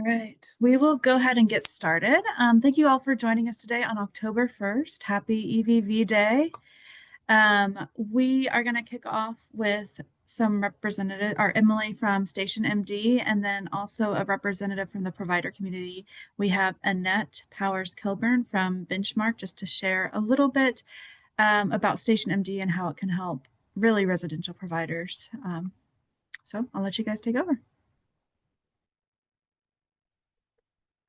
right, we will go ahead and get started. Thank you all for joining us today on October 1st. Happy EVV Day. We are going to kick off with some representative, or Emily from Station MD, and then also a representative from the provider community. We have Annette Powers-Kilburn from Benchmark just to share a little bit about Station MD and how it can help really residential providers. So I'll let you guys take over.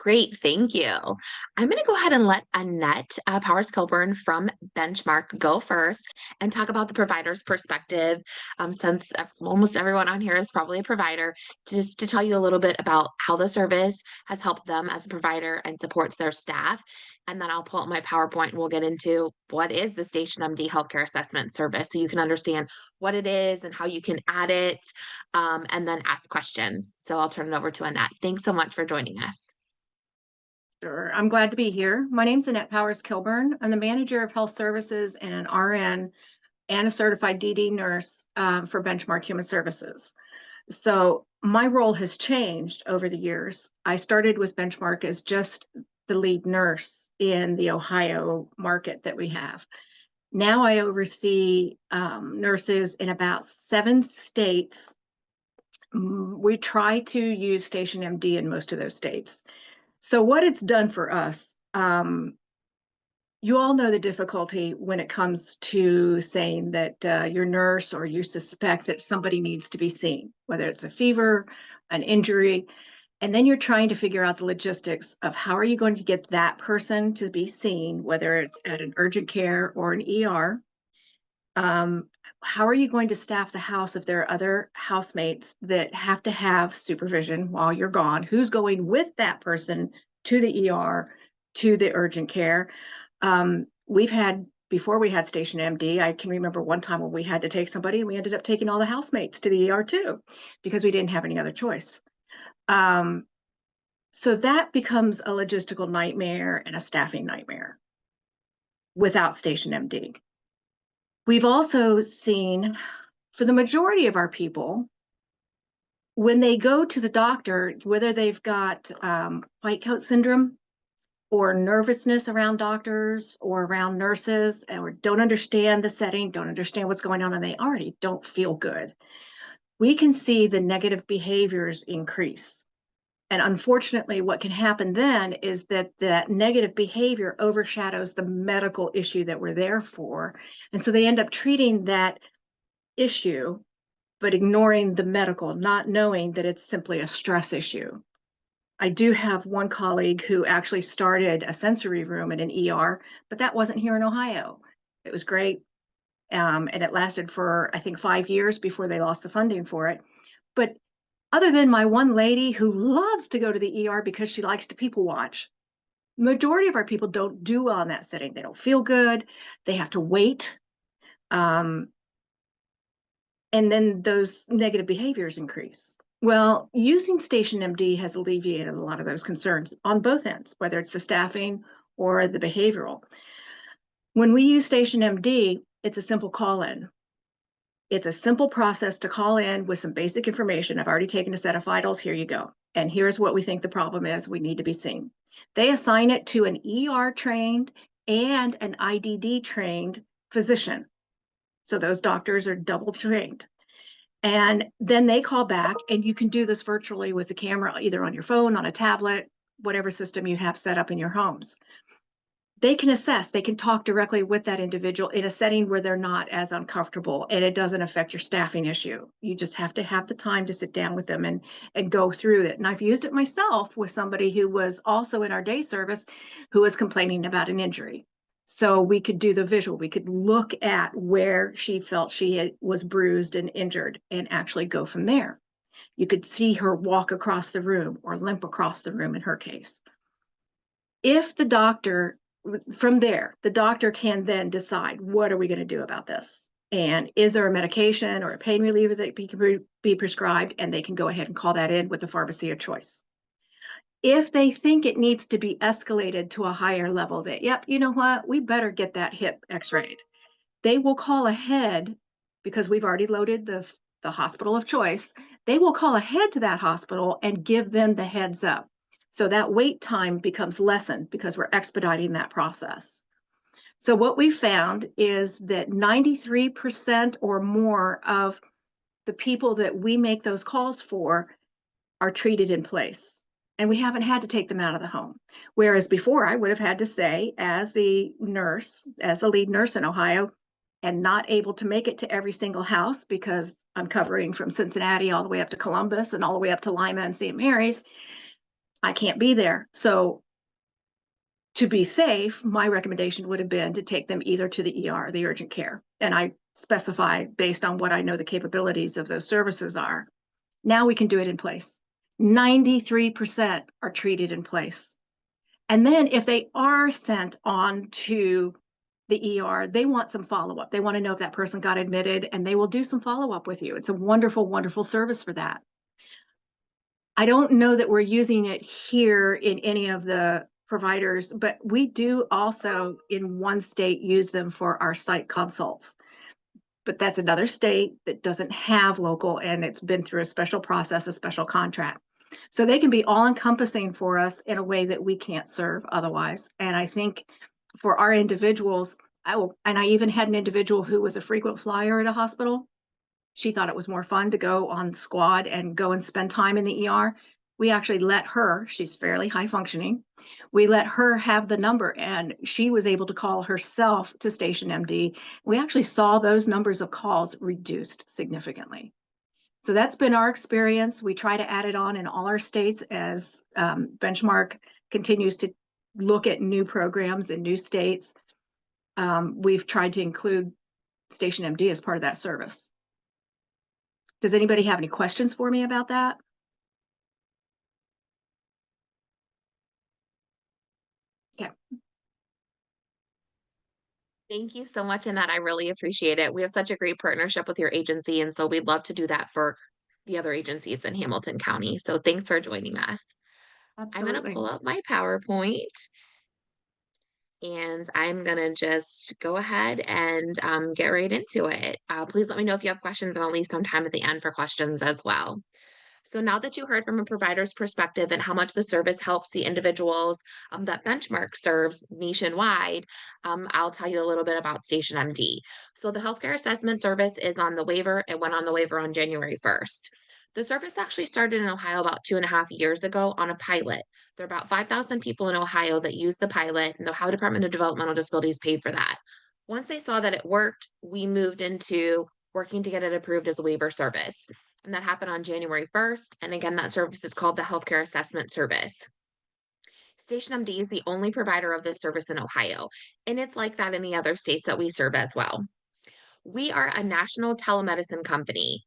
Great, thank you. I'm going to go ahead and let Annette Powers-Kilburn from Benchmark go first and talk about the provider's perspective, since almost everyone on here is probably a provider, just to tell you a little bit about how the service has helped them as a provider and supports their staff. And then I'll pull up my PowerPoint and we'll get into what is the Station MD Healthcare Assessment Service so you can understand what it is and how you can add it, and then ask questions. So I'll turn it over to Annette. Thanks so much for joining us. Sure. I'm glad to be here. My name's Annette Powers-Kilburn. I'm the manager of health services and an RN and a certified DD nurse for Benchmark Human Services. So my role has changed over the years. I started with Benchmark as just the lead nurse in the Ohio market that we have. Now I oversee nurses in about 7 states. We try to use Station MD in most of those states. So what it's done for us, you all know the difficulty when it comes to saying that your nurse or you suspect that somebody needs to be seen, whether it's a fever, an injury, and then you're trying to figure out the logistics of how are you going to get that person to be seen, whether it's at an urgent care or an ER. How are you going to staff the house if there are other housemates that have to have supervision while you're gone? Who's going with that person to the ER, to the urgent care? We've had, before we had Station MD, I can remember one time when we had to take somebody and we ended up taking all the housemates to the ER too, because we didn't have any other choice. So that becomes a logistical nightmare and a staffing nightmare without Station MD. We've also seen, for the majority of our people, when they go to the doctor, whether they've got white coat syndrome or nervousness around doctors or around nurses, or don't understand the setting, don't understand what's going on, and they already don't feel good, we can see the negative behaviors increase. And unfortunately, what can happen then is that that negative behavior overshadows the medical issue that we're there for. And so they end up treating that issue, but ignoring the medical, not knowing that it's simply a stress issue. I do have one colleague who actually started a sensory room in an ER, but that wasn't here in Ohio. It was great. And it lasted for, I think, 5 years before they lost the funding for it. But other than my one lady who loves to go to the ER because she likes to people watch, majority of our people don't do well in that setting. They don't feel good. They have to wait. And then those negative behaviors increase. Well, using Station MD has alleviated a lot of those concerns on both ends, whether it's the staffing or the behavioral. When we use Station MD, it's a simple call-in. It's a simple process to call in with some basic information. I've already taken a set of vitals. Here you go. And here's what we think the problem is. We need to be seen. They assign it to an ER trained and an IDD trained physician. So those doctors are double trained. And then they call back, and you can do this virtually with the camera, either on your phone, on a tablet, whatever system you have set up in your homes. They can assess, they can talk directly with that individual in a setting where they're not as uncomfortable, and it doesn't affect your staffing issue. You just have to have the time to sit down with them and go through it. And I've used it myself with somebody who was also in our day service who was complaining about an injury. So we could do the visual. We could look at where she felt she was bruised and injured and actually go from there. You could see her walk across the room or limp across the room in her case. If the doctor, from there, the doctor can then decide, what are we going to do about this? And is there a medication or a pain reliever that can be prescribed? And they can go ahead and call that in with the pharmacy of choice. If they think it needs to be escalated to a higher level, that, yep, you know what, we better get that hip x-rayed, they will call ahead, because we've already loaded the hospital of choice. They will call ahead to that hospital and give them the heads up. So that wait time becomes lessened because we're expediting that process. So what we found is that 93% or more of the people that we make those calls for are treated in place. And we haven't had to take them out of the home. Whereas before, I would have had to say, as the nurse, as the lead nurse in Ohio, and not able to make it to every single house because I'm covering from Cincinnati all the way up to Columbus and all the way up to Lima and St. Mary's, I can't be there. So to be safe, my recommendation would have been to take them either to the ER, the urgent care. And I specify based on what I know the capabilities of those services are. Now we can do it in place. 93% are treated in place. And then if they are sent on to the ER, they want some follow-up. They want to know if that person got admitted, and they will do some follow-up with you. It's a wonderful, wonderful service for that. I don't know that we're using it here in any of the providers, but we do also in one state use them for our site consults. But that's another state that doesn't have local, and it's been through a special process, a special contract. So they can be all encompassing for us in a way that we can't serve otherwise. And I think for our individuals, I even had an individual who was a frequent flyer at a hospital. She thought it was more fun to go on squad and go and spend time in the ER. We actually let her, she's fairly high functioning, we let her have the number, and she was able to call herself to Station MD. We actually saw those numbers of calls reduced significantly. So that's been our experience. We try to add it on in all our states as Benchmark continues to look at new programs in new states. We've tried to include Station MD as part of that service. Does anybody have any questions for me about that? Okay. Thank you so much, Annette. I really appreciate it. We have such a great partnership with your agency, and so we'd love to do that for the other agencies in Hamilton County. So thanks for joining us. I'm going to Absolutely. pull up my PowerPoint, and I'm going to just go ahead and get right into it. Please let me know if you have questions, and I'll leave some time at the end for questions as well. So now that you heard from a provider's perspective and how much the service helps the individuals that Benchmark serves nationwide, I'll tell you a little bit about Station MD. So the healthcare assessment service is on the waiver. It went on the waiver on January 1st. The service actually started in Ohio about 2.5 years ago on a pilot. There are about 5,000 people in Ohio that use the pilot, and the Ohio Department of Developmental Disabilities paid for that. Once they saw that it worked, we moved into working to get it approved as a waiver service. And that happened on January 1st. And again, that service is called the Healthcare Assessment Service. Station MD is the only provider of this service in Ohio, and it's like that in the other states that we serve as well. We are a national telemedicine company.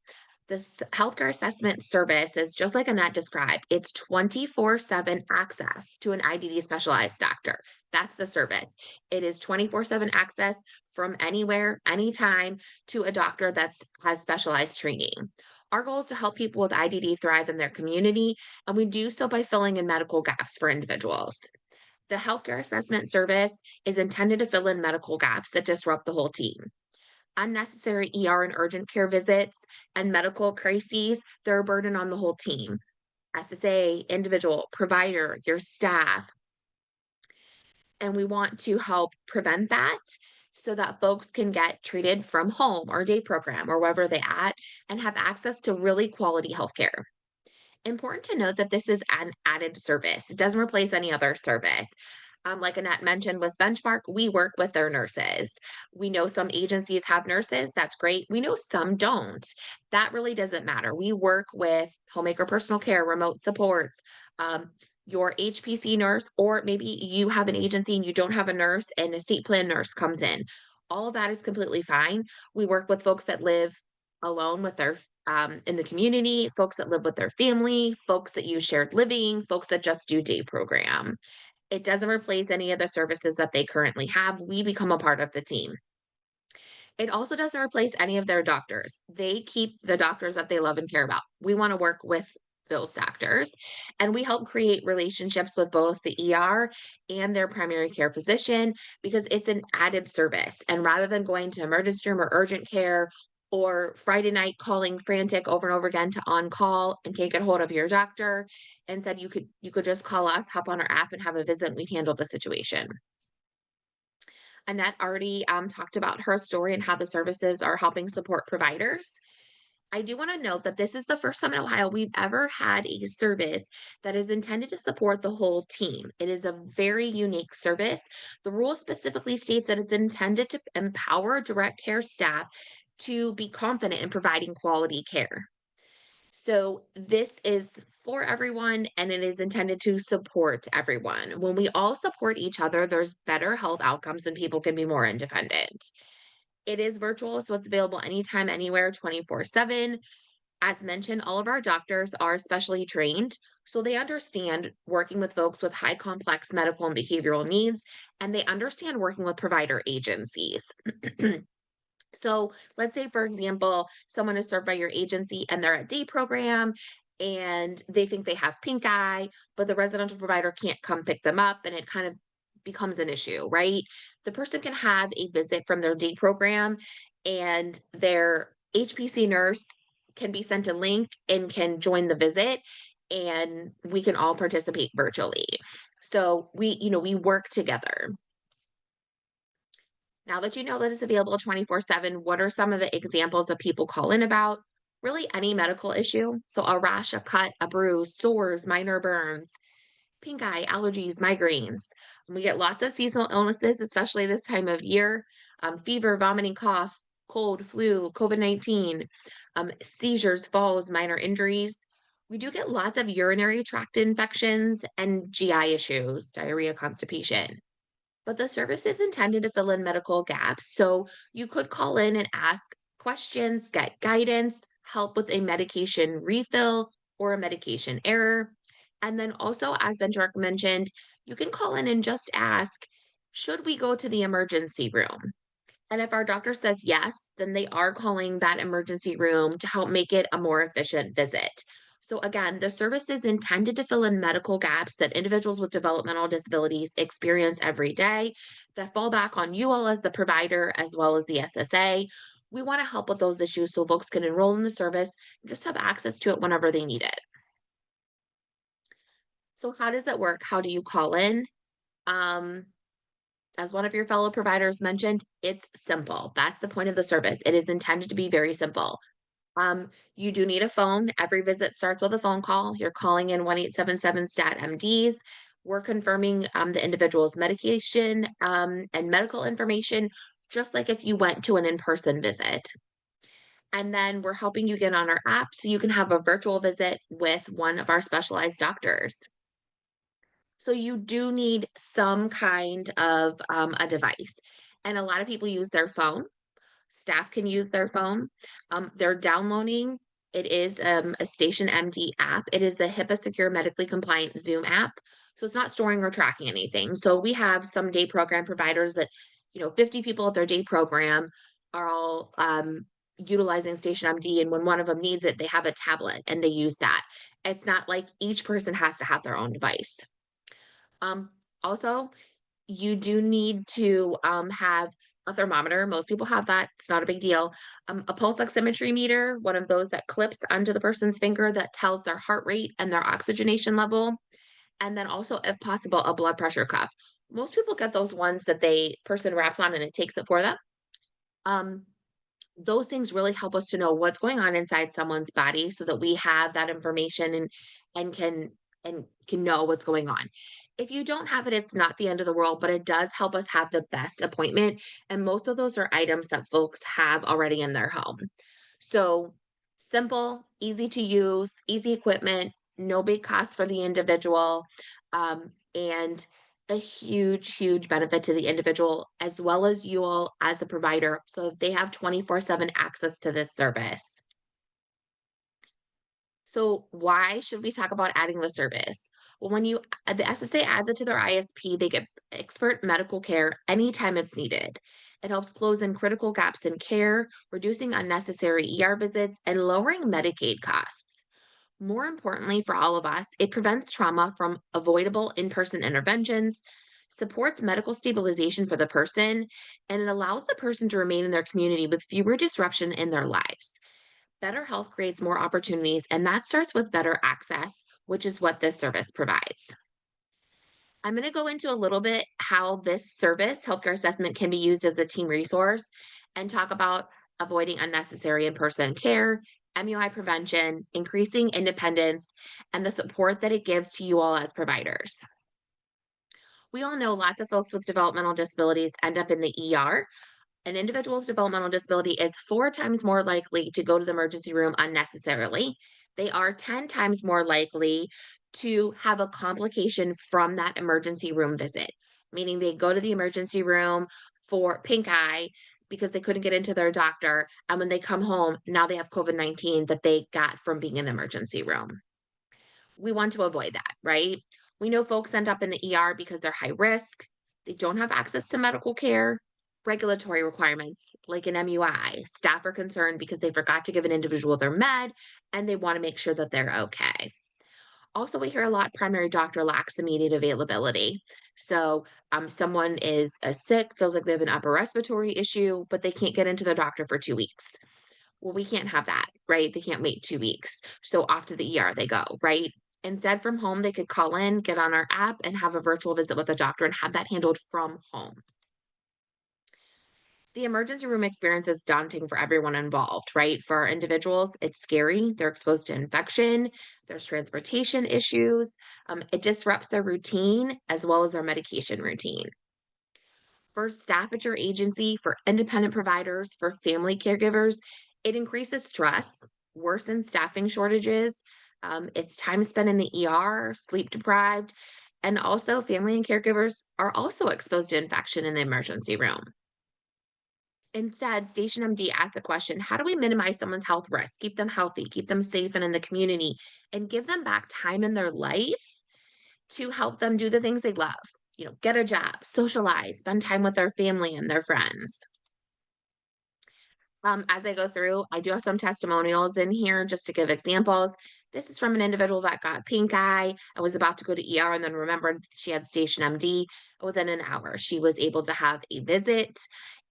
This healthcare assessment service is just like Annette described. It's 24/7 access to an IDD specialized doctor. That's the service. It is 24/7 access from anywhere, anytime to a doctor that has specialized training. Our goal is to help people with IDD thrive in their community, and we do so by filling in medical gaps for individuals. The healthcare assessment service is intended to fill in medical gaps that disrupt the whole team. Unnecessary ER and urgent care visits and medical crises, they're a burden on the whole team. SSA, individual, provider, your staff. And we want to help prevent that so that folks can get treated from home or day program or wherever they at and have access to really quality healthcare. Important to note that this is an added service. It doesn't replace any other service. Like Annette mentioned with Benchmark, we work with their nurses. We know some agencies have nurses. That's great. We know some don't. That really doesn't matter. We work with homemaker personal care, remote supports, your HPC nurse, or maybe you have an agency and you don't have a nurse and a state plan nurse comes in. All of that is completely fine. We work with folks that live alone with their in the community, folks that live with their family, folks that use shared living, folks that just do day program. It doesn't replace any of the services that they currently have. We become a part of the team. It also doesn't replace any of their doctors. They keep the doctors that they love and care about. We want to work with those doctors, and we help create relationships with both the ER and their primary care physician because it's an added service. And rather than going to emergency room or urgent care or Friday night calling frantic over and over again to on call and can't get hold of your doctor, and said you could just call us, hop on our app and have a visit and we'd handle the situation. Annette already talked about her story and how the services are helping support providers. I do want to note that this is the first time in Ohio we've ever had a service that is intended to support the whole team. It is a very unique service. The rule specifically states that it's intended to empower direct care staff to be confident in providing quality care. So this is for everyone and it is intended to support everyone. When we all support each other, there's better health outcomes and people can be more independent. It is virtual, so it's available anytime, anywhere, 24/7. As mentioned, all of our doctors are specially trained, so they understand working with folks with high complex medical and behavioral needs, and they understand working with provider agencies. So let's say, for example, someone is served by your agency and they're at day program and they think they have pink eye, but the residential provider can't come pick them up and it kind of becomes an issue, right? The person can have a visit from their day program and their HPC nurse can be sent a link and can join the visit and we can all participate virtually. So we work together. Now that you know that it's available 24/7, what are some of the examples of people call in about? Really any medical issue. So a rash, a cut, a bruise, sores, minor burns, pink eye, allergies, migraines. And we get lots of seasonal illnesses, especially this time of year. Fever, vomiting, cough, cold, flu, COVID-19, seizures, falls, minor injuries. We do get lots of urinary tract infections and GI issues, diarrhea, constipation. But the service is intended to fill in medical gaps. So you could call in and ask questions, get guidance, help with a medication refill or a medication error. And then also, as Benjark mentioned, you can call in and just ask, should we go to the emergency room? And if our doctor says yes, then they are calling that emergency room to help make it a more efficient visit. So, again, the service is intended to fill in medical gaps that individuals with developmental disabilities experience every day that fall back on you all as the provider as well as the SSA. We want to help with those issues so folks can enroll in the service and just have access to it whenever they need it. So, how does it work? How do you call in? Um, as one of your fellow providers mentioned, it's simple. That's the point of the service. It is intended to be very simple. You do need a phone. Every visit starts with a phone call. You're calling in 1-877-STAT-MDs. We're confirming the individual's medication and medical information, just like if you went to an in-person visit. And then we're helping you get on our app so you can have a virtual visit with one of our specialized doctors. So you do need some kind of a device. And a lot of people use their phone. Staff can use their phone. They're downloading. It is a Station MD app. It is a HIPAA secure, medically compliant Zoom app. So it's not storing or tracking anything. So we have some day program providers that, 50 people at their day program are all utilizing Station MD. And when one of them needs it, they have a tablet and they use that. It's not like each person has to have their own device. Also, you do need to have a thermometer. Most people have that. It's not a big deal. A pulse oximetry meter, one of those that clips onto the person's finger that tells their heart rate and their oxygenation level. And then also, if possible, a blood pressure cuff. Most people get those ones that person wraps on and it takes it for them. Those things really help us to know what's going on inside someone's body so that we have that information and can know what's going on. If you don't have it, it's not the end of the world, but it does help us have the best appointment. And most of those are items that folks have already in their home. So simple, easy to use, easy equipment, no big cost for the individual, and a huge, huge benefit to the individual as well as you all as the provider. So they have 24/7 access to this service. So why should we talk about adding the service? Well, when the SSA adds it to their ISP, they get expert medical care anytime it's needed. It helps close in critical gaps in care, reducing unnecessary ER visits, and lowering Medicaid costs. More importantly for all of us, it prevents trauma from avoidable in-person interventions, supports medical stabilization for the person, and it allows the person to remain in their community with fewer disruption in their lives. Better health creates more opportunities, and that starts with better access, which is what this service provides. I'm going to go into a little bit how this service, healthcare assessment, can be used as a team resource and talk about avoiding unnecessary in person care, MUI prevention, increasing independence, and the support that it gives to you all as providers. We all know lots of folks with developmental disabilities end up in the ER. An individual's developmental disability is 4 times more likely to go to the emergency room unnecessarily. They are 10 times more likely to have a complication from that emergency room visit, meaning they go to the emergency room for pink eye because they couldn't get into their doctor. And when they come home, now they have COVID-19 that they got from being in the emergency room. We want to avoid that, right? We know folks end up in the ER because they're high risk, they don't have access to medical care, regulatory requirements like an MUI. Staff are concerned because they forgot to give an individual their med and they want to make sure that they're okay. Also, we hear a lot primary doctor lacks immediate availability. So, someone is sick, feels like they have an upper respiratory issue, but they can't get into their doctor for 2 weeks. Well, we can't have that, right? They can't wait 2 weeks. So off to the ER they go, right? Instead, from home, they could call in, get on our app, and have a virtual visit with a doctor and have that handled from home. The emergency room experience is daunting for everyone involved, right? For our individuals, it's scary. They're exposed to infection, there's transportation issues. It disrupts their routine as well as their medication routine. For staff at your agency, for independent providers, for family caregivers, it increases stress, worsens staffing shortages. It's time spent in the ER, sleep deprived, and also family and caregivers are also exposed to infection in the emergency room. Instead, Station MD asks the question, how do we minimize someone's health risk, keep them healthy, keep them safe and in the community, and give them back time in their life to help them do the things they love? Get a job, socialize, spend time with their family and their friends. As I go through, I do have some testimonials in here just to give examples. This is from an individual that got pink eye and was about to go to ER and then remembered she had Station MD. Within an hour, she was able to have a visit.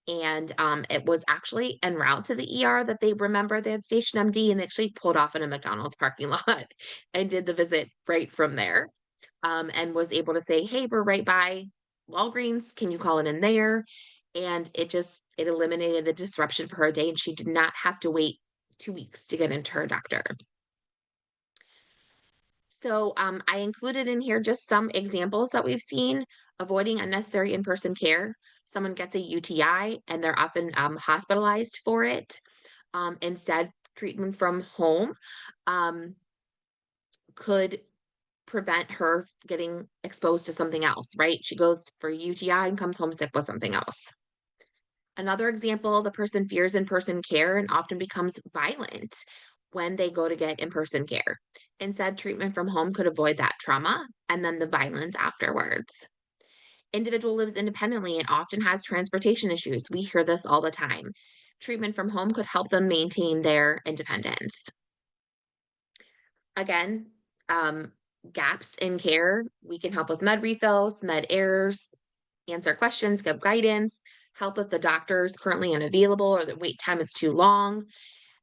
And it was actually en route to the ER that they remembered they had Station MD and they actually pulled off in a McDonald's parking lot and did the visit right from there. And was able to say, hey, we're right by Walgreens. Can you call it in there? And it eliminated the disruption for her day. And she did not have to wait 2 weeks to get into her doctor. So I included in here just some examples that we've seen avoiding unnecessary in-person care. Someone gets a UTI and they're often hospitalized for it. Instead, treatment from home could prevent her getting exposed to something else, right? She goes for UTI and comes home sick with something else. Another example, the person fears in-person care and often becomes violent when they go to get in-person care. Instead, treatment from home could avoid that trauma and then the violence afterwards. Individual lives independently and often has transportation issues. We hear this all the time. Treatment from home could help them maintain their independence. Again, gaps in care, we can help with med refills, med errors, answer questions, give guidance, help if the doctor is currently unavailable or the wait time is too long.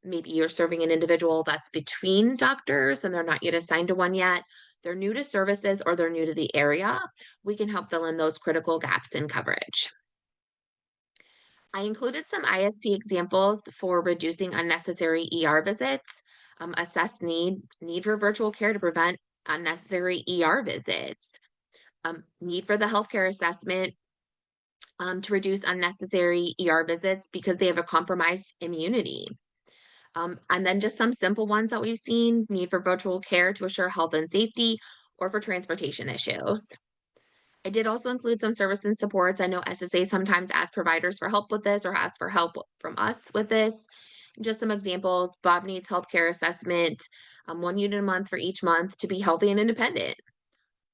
Maybe you're serving an individual that's between doctors and they're not yet assigned to one yet. They're new to services or they're new to the area. We can help fill in those critical gaps in coverage. I included some ISP examples for reducing unnecessary ER visits, assess need for virtual care to prevent unnecessary ER visits, need for the healthcare assessment to reduce unnecessary ER visits because they have a compromised immunity. And then just some simple ones that we've seen, need for virtual care to assure health and safety or for transportation issues. I did also include some service and supports. I know SSA sometimes asks providers for help with this or asks for help from us with this. Just some examples, Bob needs healthcare assessment, 1 unit a month for each month to be healthy and independent.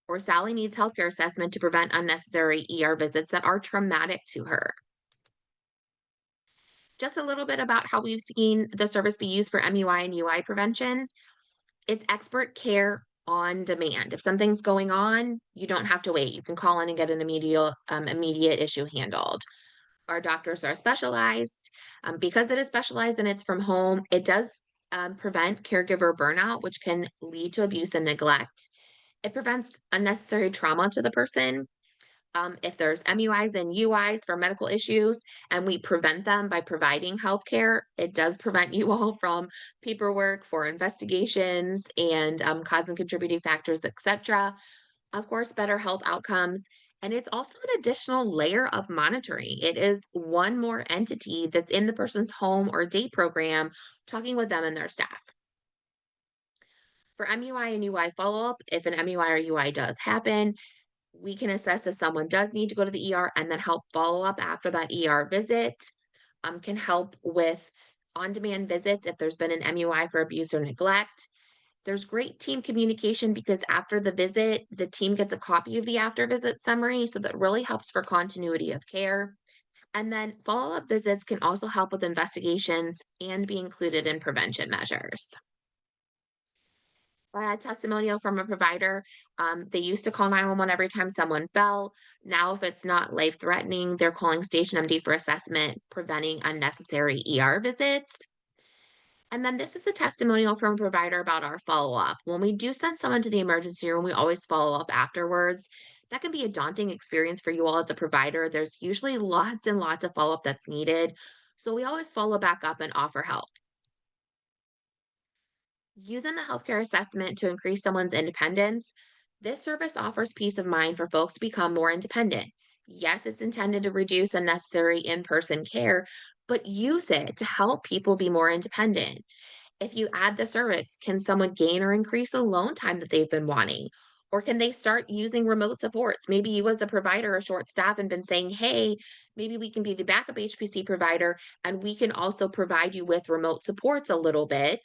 Or Sally needs healthcare assessment to prevent unnecessary ER visits that are traumatic to her. Just a little bit about how we've seen the service be used for MUI and UI prevention. It's expert care on demand. If something's going on, you don't have to wait. You can call in and get an immediate issue handled. Our doctors are specialized. Because it is specialized and it's from home, it does prevent caregiver burnout, which can lead to abuse and neglect. It prevents unnecessary trauma to the person. If there's MUIs and UIs for medical issues, and we prevent them by providing healthcare, it does prevent you all from paperwork for investigations and cause and contributing factors, etc. Of course, better health outcomes. And it's also an additional layer of monitoring. It is one more entity that's in the person's home or day program, talking with them and their staff. For MUI and UI follow up, if an MUI or UI does happen, we can assess if someone does need to go to the ER and then help follow up after that ER visit. Can help with on demand visits if there's been an MUI for abuse or neglect. There's great team communication because after the visit, the team gets a copy of the after visit summary. So that really helps for continuity of care. And then follow up visits can also help with investigations and be included in prevention measures. I had testimonial from a provider. They used to call 911 every time someone fell. Now, if it's not life threatening, they're calling Station MD for assessment, preventing unnecessary ER visits. And then this is a testimonial from a provider about our follow up. When we do send someone to the emergency room, we always follow up afterwards. That can be a daunting experience for you all as a provider. There's usually lots and lots of follow up that's needed. So we always follow back up and offer help. Using the healthcare assessment to increase someone's independence, this service offers peace of mind for folks to become more independent. Yes, it's intended to reduce unnecessary in person care, but use it to help people be more independent. If you add the service, can someone gain or increase alone time that they've been wanting? Or can they start using remote supports? Maybe you, as a provider, are short staff and been saying, hey, maybe we can be the backup HPC provider and we can also provide you with remote supports a little bit.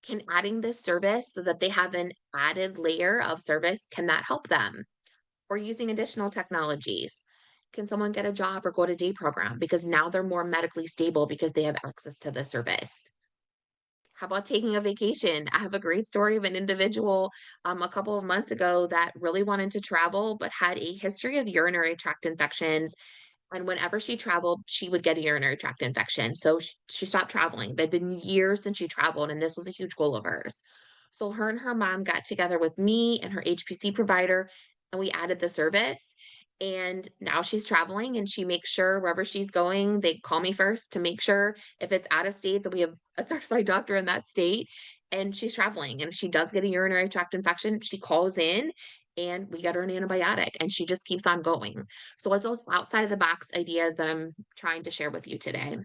Can adding this service so that they have an added layer of service, can that help them? Or using additional technologies? Can someone get a job or go to day program because now they're more medically stable because they have access to the service? How about taking a vacation? I have a great story of an individual a couple of months ago that really wanted to travel but had a history of urinary tract infections. And whenever she traveled, she would get a urinary tract infection. So she stopped traveling. It had been years since she traveled, and this was a huge goal of hers. So her and her mom got together with me and her HPC provider, and we added the service. And now she's traveling and she makes sure wherever she's going, they call me first to make sure if it's out of state that we have a certified doctor in that state. And she's traveling. And if she does get a urinary tract infection, she calls in and we get her an antibiotic and she just keeps on going. So it's those outside of the box ideas that I'm trying to share with you today.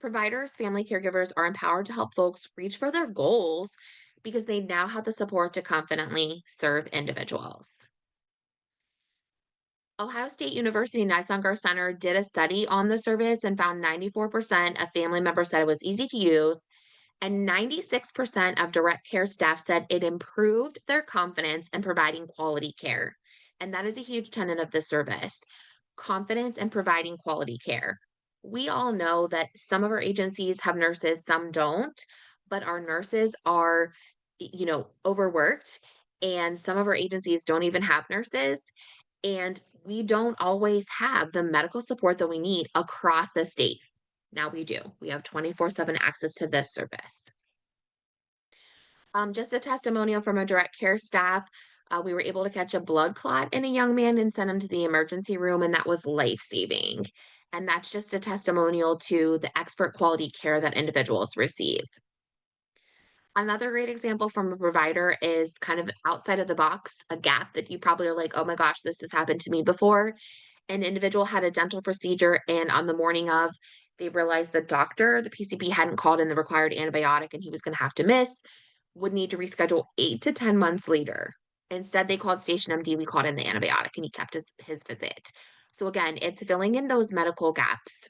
Providers, family caregivers are empowered to help folks reach for their goals because they now have the support to confidently serve individuals. Ohio State University Nisongar Center did a study on the service and found 94% of family members said it was easy to use, and 96% of direct care staff said it improved their confidence in providing quality care. And that is a huge tenet of the service, confidence in providing quality care. We all know that some of our agencies have nurses, some don't, but our nurses are, overworked, and some of our agencies don't even have nurses. And we don't always have the medical support that we need across the state. Now we do. We have 24/7 access to this service. Just a testimonial from a direct care staff. We were able to catch a blood clot in a young man and send him to the emergency room, and that was life-saving. And that's just a testimonial to the expert quality care that individuals receive. Another great example from a provider is kind of outside of the box, a gap that you probably are like, oh my gosh, this has happened to me before. An individual had a dental procedure, and on the morning of, they realized the doctor, the PCP, hadn't called in the required antibiotic and he was going to have to miss, would need to reschedule 8 to 10 months later. Instead, they called Station MD, we called in the antibiotic, and he kept his visit. So again, it's filling in those medical gaps.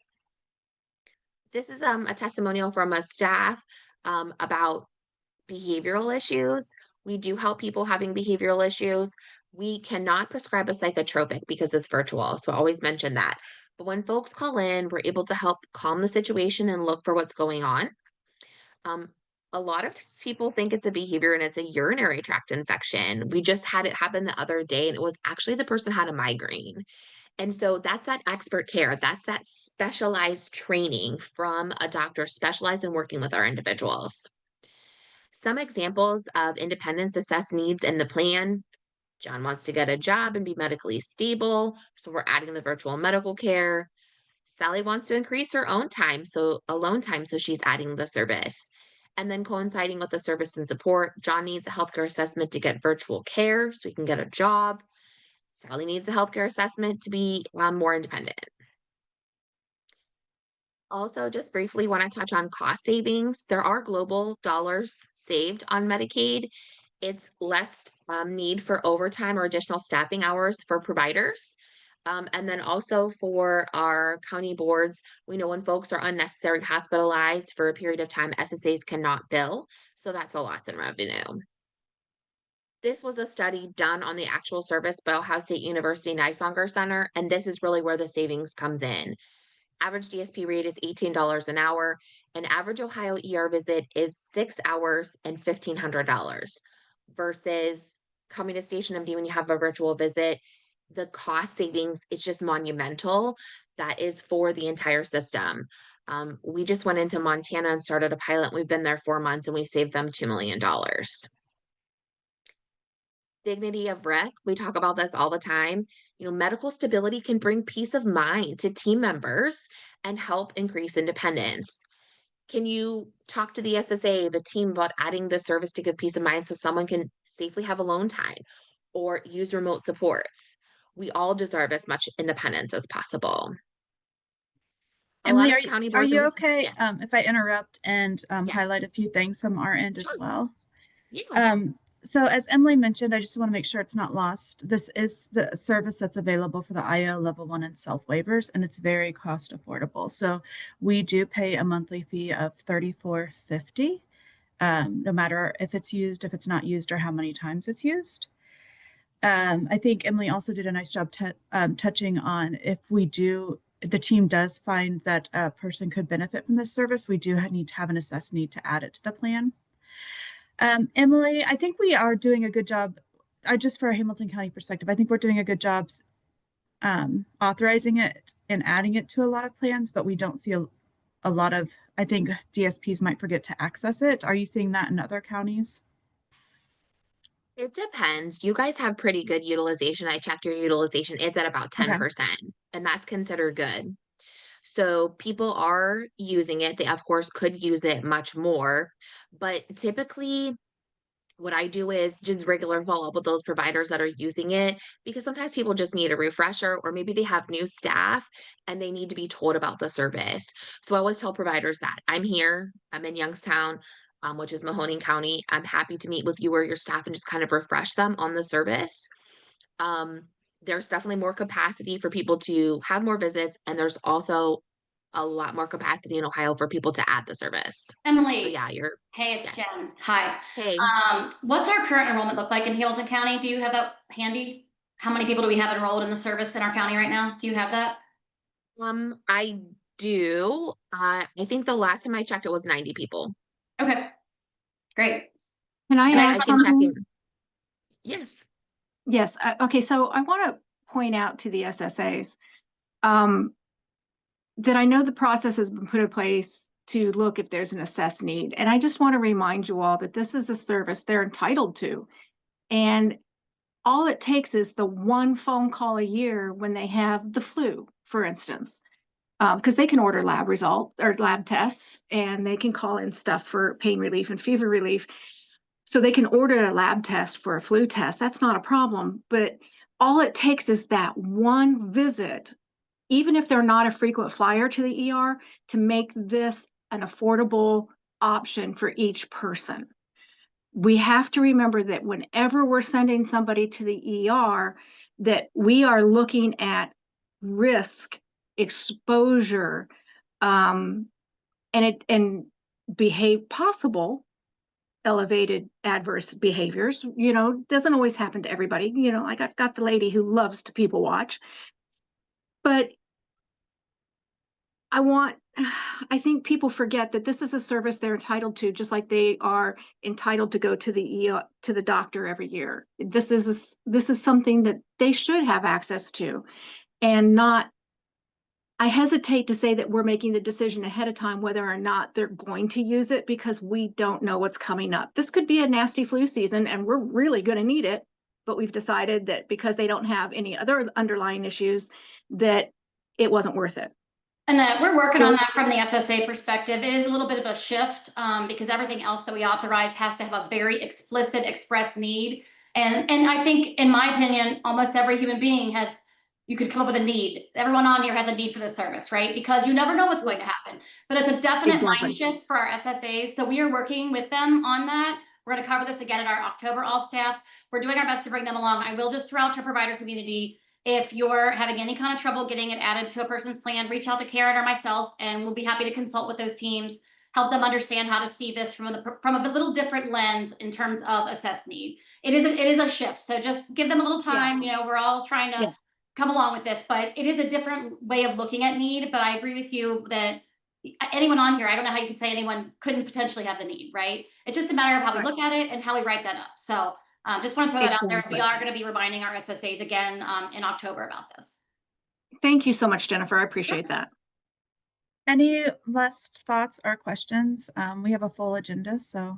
This is a testimonial from a staff about behavioral issues. We do help people having behavioral issues. We cannot prescribe a psychotropic because it's virtual. So I always mention that. But when folks call in, we're able to help calm the situation and look for what's going on. Um, A lot of times people think it's a behavior and it's a urinary tract infection. We just had it happen the other day, and it was actually the person had a migraine. And so that's that expert care. That's that specialized training from a doctor specialized in working with our individuals. Some examples of independence assessed needs in the plan. John wants to get a job and be medically stable, so we're adding the virtual medical care. Sally wants to increase her own time, so alone time, so she's adding the service. And then coinciding with the service and support, John needs a healthcare assessment to get virtual care so he can get a job. Sally needs a healthcare assessment to be more independent. Also, just briefly want to touch on cost savings. There are global dollars saved on Medicaid. It's less need for overtime or additional staffing hours for providers. And then also for our county boards, we know when folks are unnecessarily hospitalized for a period of time, SSAs cannot bill. So that's a loss in revenue. This was a study done on the actual service by Ohio State University Niswonger Center, and this is really where the savings comes in. Average DSP rate is $18 an hour. An average Ohio ER visit is 6 hours and $1,500 versus coming to Station MD when you have a virtual visit. The cost savings, it's just monumental. That is for the entire system. We just went into Montana and started a pilot. We've been there 4 months and we saved them $2 million. Dignity of risk. We talk about this all the time. Medical stability can bring peace of mind to team members and help increase independence. Can you talk to the SSA, the team, about adding the service to give peace of mind so someone can safely have alone time or use remote supports? We all deserve as much independence as possible. Emily, County are boards you okay yes. if I interrupt and Yes. highlight a few things from our end as Sure. well? Yeah. So as Emily mentioned, I just want to make sure it's not lost. This is the service that's available for the IO level 1 and self waivers, and it's very cost affordable. So we do pay a monthly fee of $34.50, no matter if it's used, if it's not used, or how many times it's used. I think Emily also did a nice job touching on if the team does find that a person could benefit from this service, we do need to have an assessed need to add it to the plan. Emily, I think we are doing a good job. Just for a Hamilton County perspective, I think we're doing a good job authorizing it and adding it to a lot of plans, but we don't see a lot of, I think DSPs might forget to access it. Are you seeing that in other counties? It depends. You guys have pretty good utilization. I checked your utilization. It's at about 10%, and that's considered good. So people are using it. They, of course, could use it much more. But typically, what I do is just regular follow up with those providers that are using it because sometimes people just need a refresher or maybe they have new staff and they need to be told about the service. So I always tell providers that I'm here, I'm in Youngstown, which is Mahoning County. I'm happy to meet with you or your staff and just kind of refresh them on the service. There's definitely more capacity for people to have more visits, and there's also a lot more capacity in Ohio for people to add the service. Emily. So yeah, Hey, it's yes. Jen. Hi. Hey. What's our current enrollment look like in Hamilton County? Do you have that handy? How many people do we have enrolled in the service in our county right now? Do you have that? I do. I think the last time I checked, it was 90 people. Okay, great. Can I add can check something? in. Yes. Yes. Okay. So I want to point out to the SSAs that I know the process has been put in place to look if there's an assessed need. And I just want to remind you all that this is a service they're entitled to. And all it takes is the one phone call a year when they have the flu, for instance, because they can order lab results or lab tests and they can call in stuff for pain relief and fever relief. So they can order a lab test for a flu test. That's not a problem. But all it takes is that one visit, even if they're not a frequent flyer to the ER, to make this an affordable option for each person. We have to remember that whenever we're sending somebody to the ER, that we are looking at risk, exposure, and possible elevated adverse behaviors. Doesn't always happen to everybody. Like I've got the lady who loves to people watch, but I think people forget that this is a service they're entitled to, just like they are entitled to go to the doctor every year. This is something that they should have access to, and not. I hesitate to say that we're making the decision ahead of time whether or not they're going to use it, because we don't know what's coming up. This could be a nasty flu season and we're really going to need it, but we've decided that because they don't have any other underlying issues, that it wasn't worth it. And that we're working So- on that from the SSA perspective. It is a little bit of a shift, because everything else that we authorize has to have a very explicit express need. And I think, in my opinion, almost every human being you could come up with a need. Everyone on here has a need for the service, right? Because you never know what's going to happen. But it's a definite mind Exactly. shift for our SSAs. So we are working with them on that. We're going to cover this again at our October all staff. We're doing our best to bring them along. I will just throw out to our provider community, if you're having any kind of trouble getting it added to a person's plan, reach out to Karen or myself, and we'll be happy to consult with those teams, help them understand how to see this from a little different lens in terms of assessed need. It is a shift, so just give them a little time. You know, we're all trying to come along with this, but it is a different way of looking at need. But I agree with you that anyone on here, I don't know how you could say anyone couldn't potentially have the need, right? It's just a matter of how we look at it and how we write that up. So just want to throw that out there. We are going to be reminding our SSAs again in October about this. Thank you so much, Jennifer. I appreciate that. Any last thoughts or questions? We have a full agenda, so.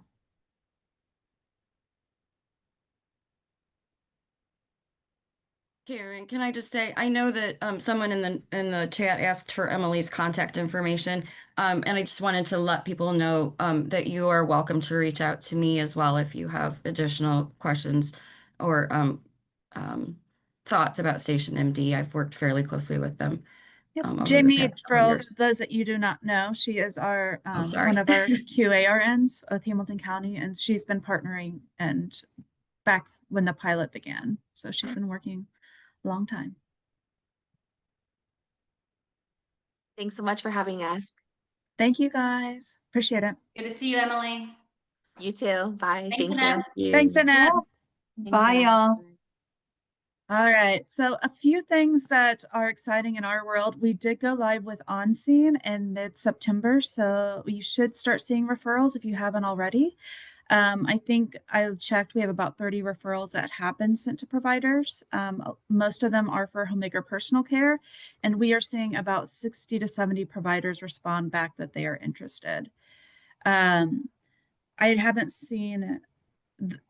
Karen, can I just say, I know that someone in the chat asked for Emily's contact information, and I just wanted to let people know that you are welcome to reach out to me as well if you have additional questions or thoughts about Station MD. I've worked fairly closely with them. over the Jamie, past for couple all years. those that you do not know, she is our sorry. one of our QARNs of Hamilton County, and she's been partnering and back when the pilot began. So she's been working a long time. Thanks so much for having us. Thank you guys. Appreciate it. Good to see you, Emily. You too. Bye. Thanks, Thank Annette. you. Thanks, Annette. Thanks, Bye, Annette. y'all. All right, so a few things that are exciting in our world. We did go live with OnScene in mid-September, so you should start seeing referrals if you haven't already. I think I checked, we have about 30 referrals that have been sent to providers. Most of them are for Homemaker Personal Care, and we are seeing about 60 to 70 providers respond back that they are interested. I haven't seen,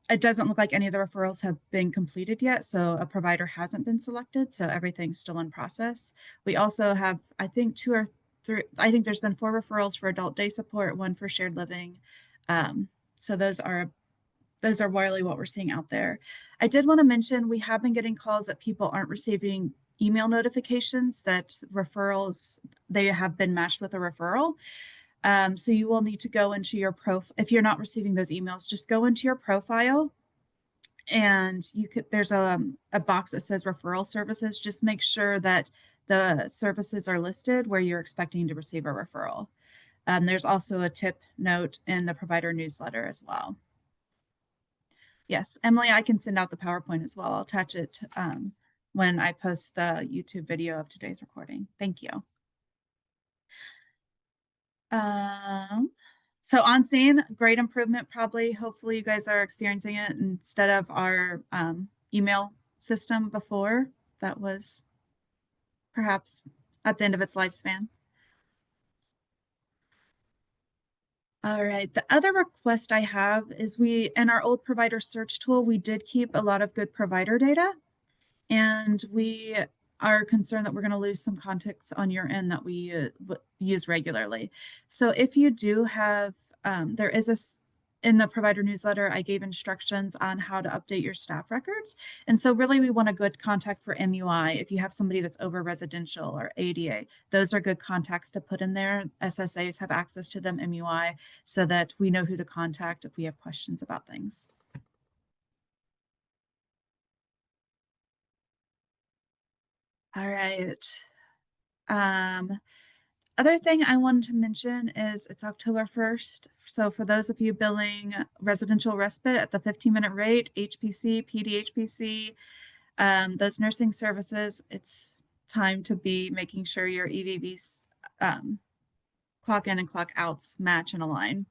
it doesn't look like any of the referrals have been completed yet, so a provider hasn't been selected, so everything's still in process. We also have, I think, 2 or 3, I think there's been 4 referrals for adult day support, 1 for shared living. So those are really what we're seeing out there. I did want to mention we have been getting calls that people aren't receiving email notifications that referrals, they have been matched with a referral. So you will need to go into your profile. If you're not receiving those emails, just go into your profile and there's a box that says referral services. Just make sure that the services are listed where you're expecting to receive a referral. There's also a tip note in the provider newsletter as well. Yes, Emily, I can send out the PowerPoint as well. I'll attach it when I post the YouTube video of today's recording. Thank you. So OnScene, great improvement, probably. Hopefully you guys are experiencing it instead of our email system before. That was perhaps at the end of its lifespan. All right, the other request I have is in our old provider search tool, we did keep a lot of good provider data, and we are concerned that we're going to lose some context on your end that we use regularly. So if you do have, there is in the provider newsletter, I gave instructions on how to update your staff records. And so really we want a good contact for MUI. If you have somebody that's over residential or ADA, those are good contacts to put in there. SSAs have access to them, MUI, so that we know who to contact if we have questions about things. All right. Other thing I wanted to mention is it's October 1st. So for those of you billing residential respite at the 15-minute rate, HPC, PDHPC, those nursing services, it's time to be making sure your EVV clock in and clock outs match and align.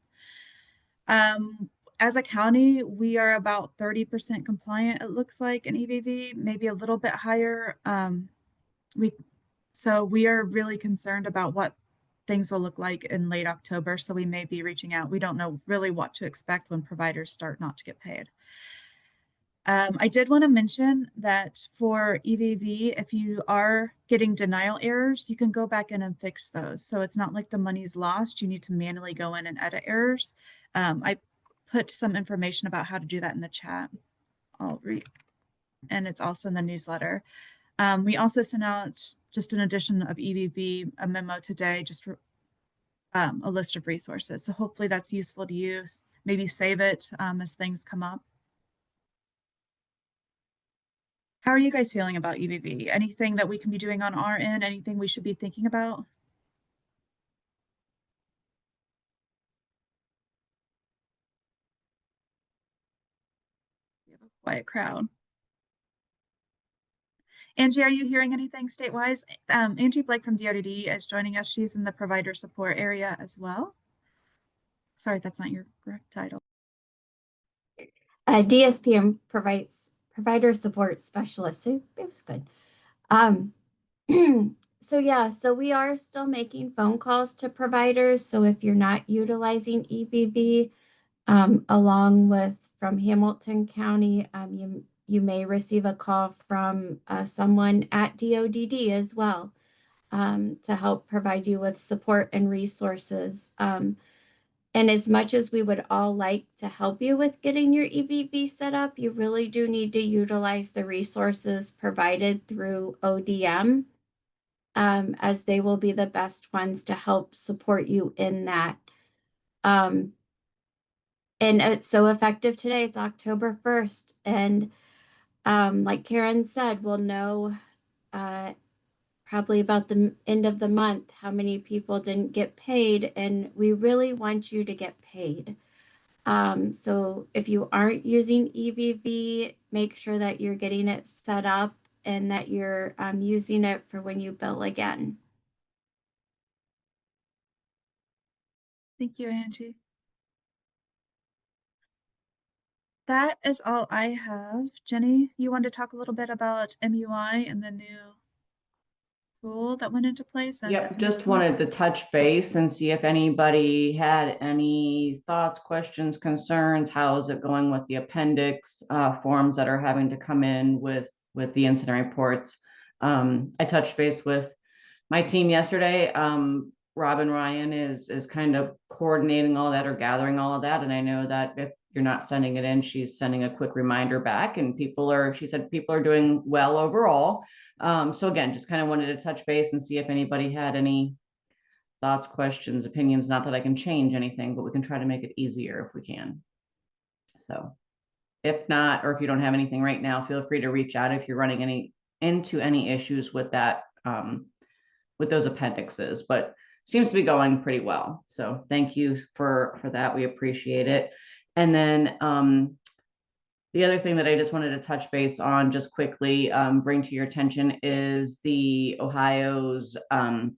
As a county, we are about 30% compliant, it looks like, in EVV, maybe a little bit higher. So we are really concerned about what things will look like in late October. So we may be reaching out. We don't know really what to expect when providers start not to get paid. I did want to mention that for EVV, if you are getting denial errors, you can go back in and fix those. So it's not like the money's lost. You need to manually go in and edit errors. I put some information about how to do that in the chat. I'll read, and it's also in the newsletter. We also sent out, just an edition of EVV, a memo today, just for, a list of resources. So hopefully that's useful to use. Maybe save it as things come up. How are you guys feeling about EVV? Anything that we can be doing on our end? Anything we should be thinking about? We have a quiet crowd. Angie, are you hearing anything statewide? Angie Blake from DODD is joining us. She's in the provider support area as well. Sorry, that's not your correct title. DSPM provides provider support specialist. So it was good. So yeah, so we are still making phone calls to providers. So if you're not utilizing EVV, along with from Hamilton County, you may receive a call from someone at DODD as well, to help provide you with support and resources. And as much as we would all like to help you with getting your EVV set up, you really do need to utilize the resources provided through ODM, as they will be the best ones to help support you in that. And it's so effective today. It's October 1st. And like Karen said, we'll know probably about the end of the month how many people didn't get paid. And we really want you to get paid. So if you aren't using EVV, make sure that you're getting it set up and that you're using it for when you bill again. Thank you, Angie. That is all I have. Jenny, you want to talk a little bit about MUI and the new rule that went into place? And Yep, just wanted to touch base and see if anybody had any thoughts, questions, concerns. How is it going with the appendix forms that are having to come in with the incident reports? I touched base with my team yesterday. Robin Ryan is kind of coordinating all that or gathering all of that. And I know that if you're not sending it in, she's sending a quick reminder back, and she said people are doing well overall. So again, just kind of wanted to touch base and see if anybody had any thoughts, questions, opinions. Not that I can change anything, but we can try to make it easier if we can. So if not, or if you don't have anything right now, feel free to reach out if you're running into any issues with that, with those appendixes, but seems to be going pretty well. So thank you for that. We appreciate it. And then the other thing that I just wanted to touch base on just quickly, bring to your attention, is the Ohio's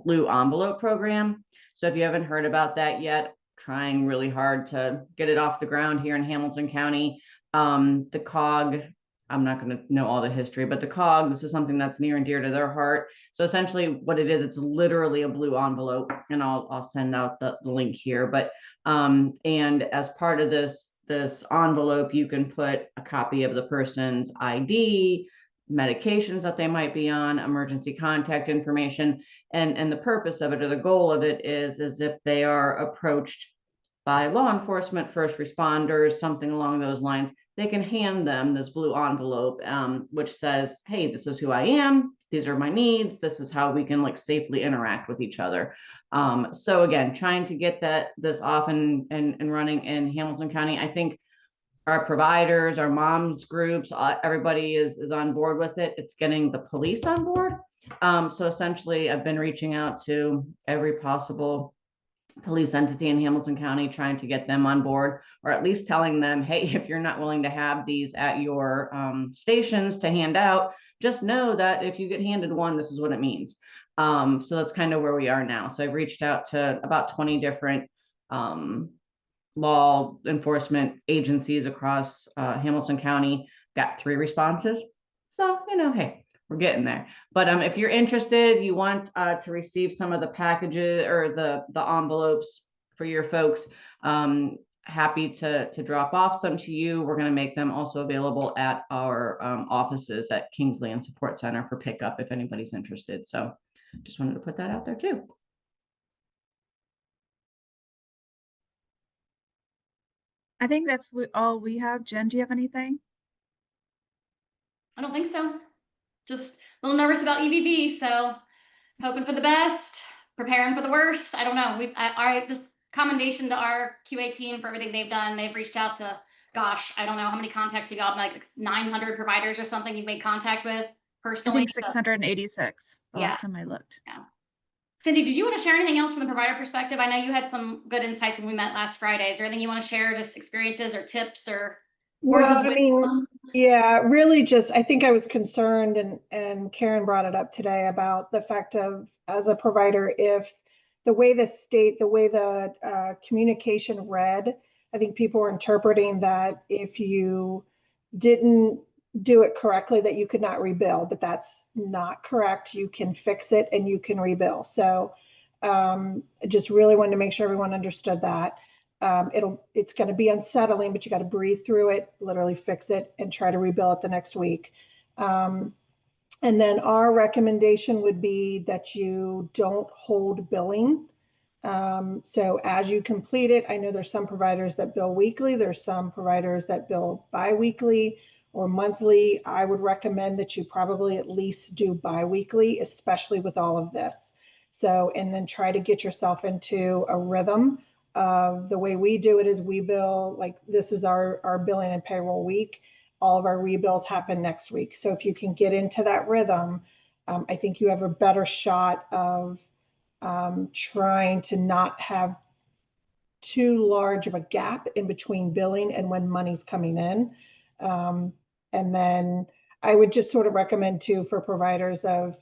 Blue Envelope program. So if you haven't heard about that yet, trying really hard to get it off the ground here in Hamilton County. The COG, I'm not going to know all the history, but the COG, this is something that's near and dear to their heart. So essentially what it is, it's literally a blue envelope, and I'll send out the link here. But and as part of this envelope, you can put a copy of the person's ID, medications that they might be on, emergency contact information, and the purpose of it, or the goal of it, is if they are approached by law enforcement, first responders, something along those lines, they can hand them this blue envelope, which says, hey, this is who I am. These are my needs. This is how we can like safely interact with each other. So again, trying to get this off and running in Hamilton County. I think our providers, our moms groups, everybody is on board with it. It's getting the police on board. So essentially I've been reaching out to every possible police entity in Hamilton County, trying to get them on board, or at least telling them, hey, if you're not willing to have these at your stations to hand out, just know that if you get handed one, this is what it means. So that's kind of where we are now. So I've reached out to about 20 different law enforcement agencies across Hamilton County, got 3 responses. So, hey, we're getting there. But if you're interested, you want to receive some of the packages or the envelopes for your folks, happy to drop off some to you. We're going to make them also available at our offices at Kingsley and Support Center for pickup if anybody's interested. So just wanted to put that out there too. I think that's all we have. Jen, do you have anything? I don't think so. Just a little nervous about EVV, so hoping for the best, preparing for the worst. I don't know. I just commendation to our QA team for everything they've done. They've reached out to, gosh, I don't know how many contacts you got, like 900 providers or something you've made contact with I personally. think 686 the Yeah. last time I looked. Yeah. Cindy, did you want to share anything else from the provider perspective? I know you had some good insights when we met last Friday. Is there anything you want to share, just experiences or tips or words Well, of I mean, wisdom? yeah, really just, I think I was concerned and Karen brought it up today about the fact of, as a provider, if the way the communication read, I think people were interpreting that if you didn't do it correctly, that you could not rebill, but that's not correct. You can fix it and you can rebill. So I just really wanted to make sure everyone understood that. It's going to be unsettling, but you got to breathe through it, literally fix it, and try to rebuild it the next week. And then our recommendation would be that you don't hold billing. So as you complete it, I know there's some providers that bill weekly. There's some providers that bill bi-weekly or monthly. I would recommend that you probably at least do bi-weekly, especially with all of this. So, and then try to get yourself into a rhythm of the way we do it is we bill, like this is our billing and payroll week. All of our rebills happen next week. So if you can get into that rhythm, I think you have a better shot of trying to not have too large of a gap in between billing and when money's coming in. And then I would just sort of recommend too for providers of,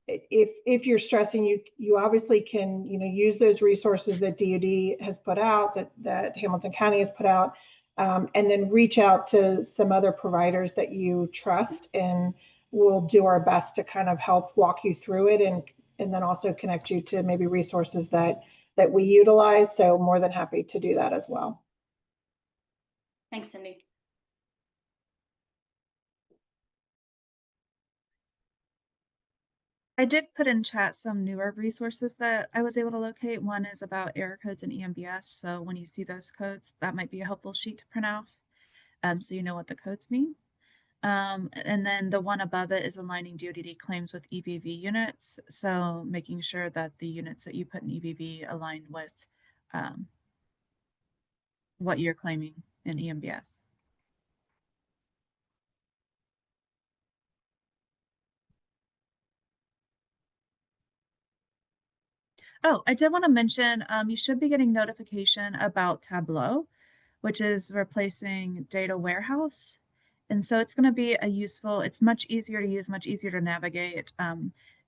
if you're stressing, you obviously can, use those resources that DoD has put out, that Hamilton County has put out, and then reach out to some other providers that you trust, and we'll do our best to kind of help walk you through it, and then also connect you to maybe resources that we utilize. So more than happy to do that as well. Thanks, Cindy. I did put in chat some newer resources that I was able to locate. One is about error codes in EMBS. So when you see those codes, that might be a helpful sheet to print out, so you know what the codes mean. And then the one above it is aligning DoD claims with EVV units. So making sure that the units that you put in EVV align with what you're claiming in EMBS. Oh, I did want to mention, you should be getting notification about Tableau, which is replacing Data Warehouse. And so it's going to be it's much easier to use, much easier to navigate.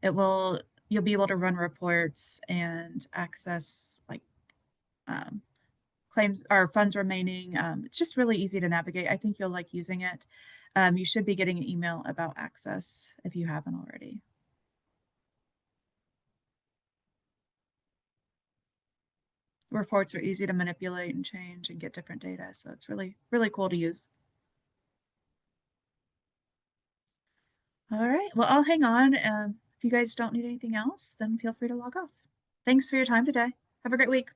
You'll be able to run reports and access like claims or funds remaining. It's just really easy to navigate. I think you'll like using it. You should be getting an email about access if you haven't already. Reports are easy to manipulate and change and get different data. So it's really, really cool to use. All right, well, I'll hang on. If you guys don't need anything else, then feel free to log off. Thanks for your time today. Have a great week.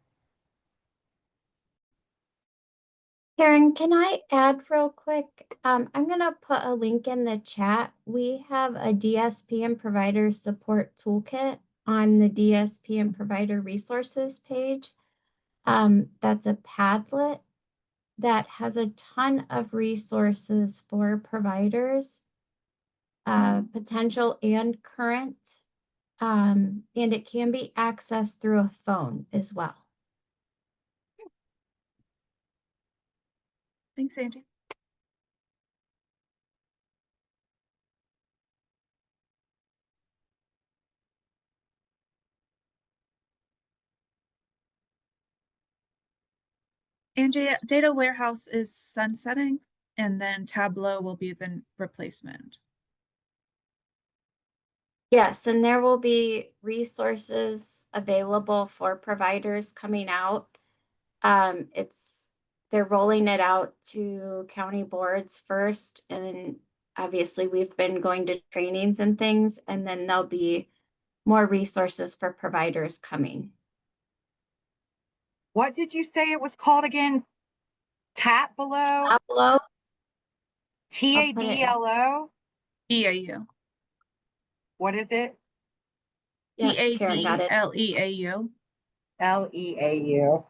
Karen, can I add real quick? I'm going to put a link in the chat. We have a DSP and provider support toolkit on the DSP and provider resources page. That's a Padlet that has a ton of resources for providers, potential and current, and it can be accessed through a phone as well. Thanks, Angie. And data warehouse is sunsetting, and then Tableau will be the replacement. Yes, and there will be resources available for providers coming out. They're rolling it out to county boards first, and obviously we've been going to trainings and things, and then there'll be more resources for providers coming. What did you say it was called again? Tableau? Tableau, Tadlo? EAU. What is it? yeah, Karen got it. TABLEAU. Leau.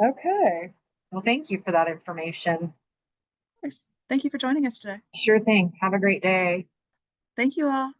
Okay. Well, thank you for that information. Of course. Thank you for joining us today. Sure thing. Have a great day. Thank you all.